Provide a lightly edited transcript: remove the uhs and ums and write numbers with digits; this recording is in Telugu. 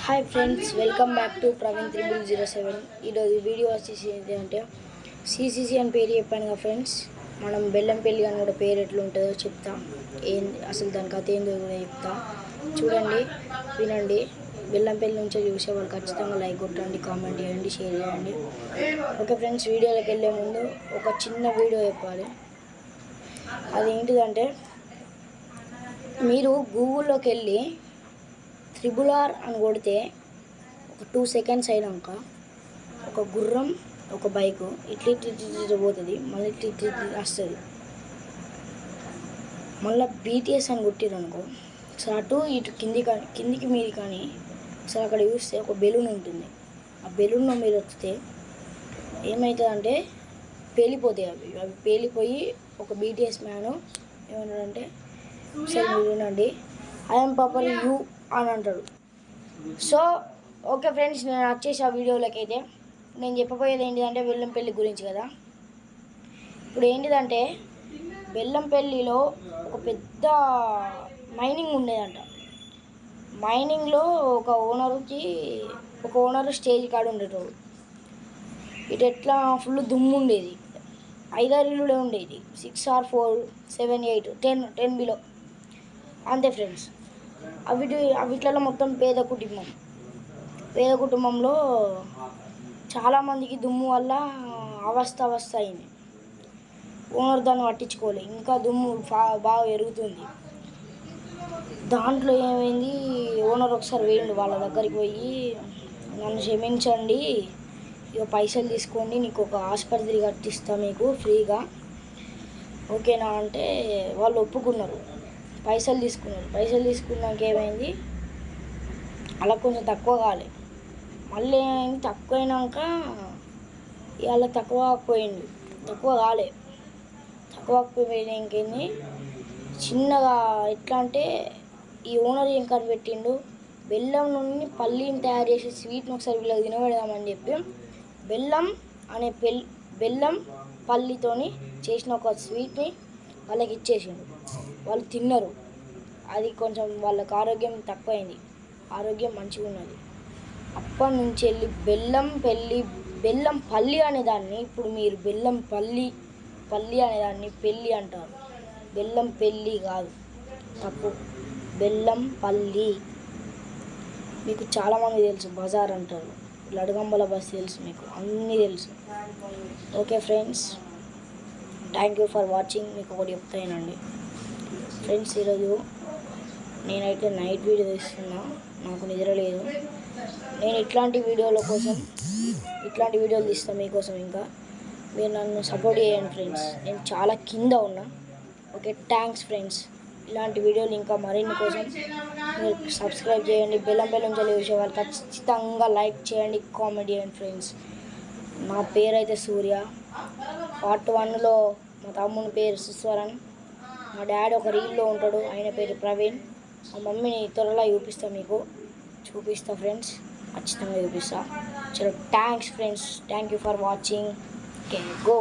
Hi friends, welcome back to Praveen 3007. ఈరోజు వీడియో వచ్చేసి ఏంటంటే సిసిసి అని పేరు చెప్పాను కదా ఫ్రెండ్స్. మనం బెల్లంపల్లి అని కూడా పేరు ఎట్లా ఉంటుందో చెప్తా. అసలు దాని కథ ఏందో కూడా చెప్తా. చూడండి, వినండి. బెల్లంపల్లి నుంచి చూసే వాళ్ళు ఖచ్చితంగా లైక్ కొట్టండి, కామెంట్ చేయండి, షేర్ చేయండి. ఓకే ఫ్రెండ్స్, వీడియోలోకి వెళ్ళే ముందు ఒక చిన్న వీడియో చెప్పాలి. అదేంటిదంటే, మీరు గూగుల్లోకి వెళ్ళి RRR అని కొడితే ఒక 2 సెకండ్స్ అయినాక ఒక గుర్రం, ఒక బైకు ఇట్లా పోతుంది, మళ్ళీ ఇట్లా వస్తుంది. మళ్ళీ BTS అని కొట్టిరు అనుకో, అసలు అటు ఇటు కిందికి మీది కానీ అసలు అక్కడ చూస్తే ఒక బెలూన్ ఉంటుంది. ఆ బెలూన్లో మీరు వస్తే ఏమవుతుందంటే పేలిపోతాయి. అవి పేలిపోయి ఒక BTS మ్యాను ఏమన్నాడంటే, సరే మీరు వినండి, ఐఎమ్ పాపర్ యూ అని అంటాడు. సో ఓకే ఫ్రెండ్స్, నేను వచ్చేసి ఆ వీడియోలోకి అయితే నేను చెప్పబోయేది ఏంటిదంటే బెల్లంపల్లి గురించి కదా. ఇప్పుడు ఏంటిదంటే, బెల్లంపల్లిలో ఒక పెద్ద మైనింగ్ ఉండేదంట. మైనింగ్లో ఒక ఓనరు స్టేజ్ కాడ ఉండేటోడు. ఇటు ఎట్లా ఫుల్ దుమ్ము ఉండేది. 5-6 ఇల్లులే ఉండేది. 6 or 4, 7, 8, 10 బిలో అంతే ఫ్రెండ్స్. అవిట్లలో మొత్తం పేద కుటుంబంలో చాలామందికి దుమ్ము వల్ల అవస్థ అయింది. ఓనర్ దాన్ని పట్టించుకోలే, ఇంకా దుమ్ము బాగా పెరుగుతుంది. దాంట్లో ఏమైంది, ఓనర్ ఒకసారి వేయండి వాళ్ళ దగ్గరికి పోయి, నన్ను క్షమించండి, ఇక పైసలు తీసుకోండి, నీకు ఒక ఆసుపత్రి కట్టిస్తా మీకు ఫ్రీగా, ఓకేనా అంటే వాళ్ళు ఒప్పుకున్నారు. పైసలు తీసుకున్నాక ఏమైంది, అలా కొంచెం తక్కువ కాలే. మళ్ళీ తక్కువైనాక ఇవాళ తక్కువ కాకపోయినా ఇంకేంది, చిన్నగా ఎట్లా అంటే ఈ ఓనర్ ఏం కనిపెట్టిండు, బెల్లం నుండి పల్లీని తయారు చేసే స్వీట్ని ఒకసారి వీళ్ళకి తినబెడదామని చెప్పి బెల్లం పల్లితోని చేసిన ఒక స్వీట్ని వాళ్ళకి ఇచ్చేసిండు. వాళ్ళు తిన్నారు. అది కొంచెం వాళ్ళకి ఆరోగ్యం తక్కువైంది, ఆరోగ్యం మంచిగా ఉన్నది. అప్పటి నుంచి వెళ్ళి బెల్లం పల్లి అనేదాన్ని ఇప్పుడు మీరు పల్లి అనేదాన్ని పెళ్ళి అంటారు. బెల్లం పెళ్ళి కాదు, తప్పు, బెల్లం పల్లి. మీకు చాలామంది తెలుసు, బజార్ అంటారు, లడగంబల బస్ తెలుసు, మీకు అన్నీ తెలుసు. Okay friends, thank you for watching. మీకు ఒకటి చెప్తానండి ఫ్రెండ్స్, ఈరోజు నేనైతే నైట్ వీడియో తీస్తున్నా, నాకు నిద్ర లేదు. నేను ఇట్లాంటి వీడియోలు తీస్తాను మీకోసం. ఇంకా మీరు నన్ను సపోర్ట్ చేయండి ఫ్రెండ్స్, నేను చాలా కింద ఉన్నా. Okay, thanks friends. ఇలాంటి వీడియోలు ఇంకా మరిన్ని కోసం మీరు సబ్స్క్రైబ్ చేయండి. బెల్లం చూసే వాళ్ళు ఖచ్చితంగా లైక్ చేయండి, కామెంట్ చేయండి ఫ్రెండ్స్. నా పేరు అయితే సూర్య. Part 1లో మా తమ్ముని పేరు సుస్వరన్, మా డాడీ ఒక రీల్లో ఉంటాడు, ఆయన పేరు ప్రవీణ్. మా మమ్మీని త్వరలో చూపిస్తా ఫ్రెండ్స్, ఖచ్చితంగా చూపిస్తా. చలో, thanks friends, thank you for watching. Okay, go.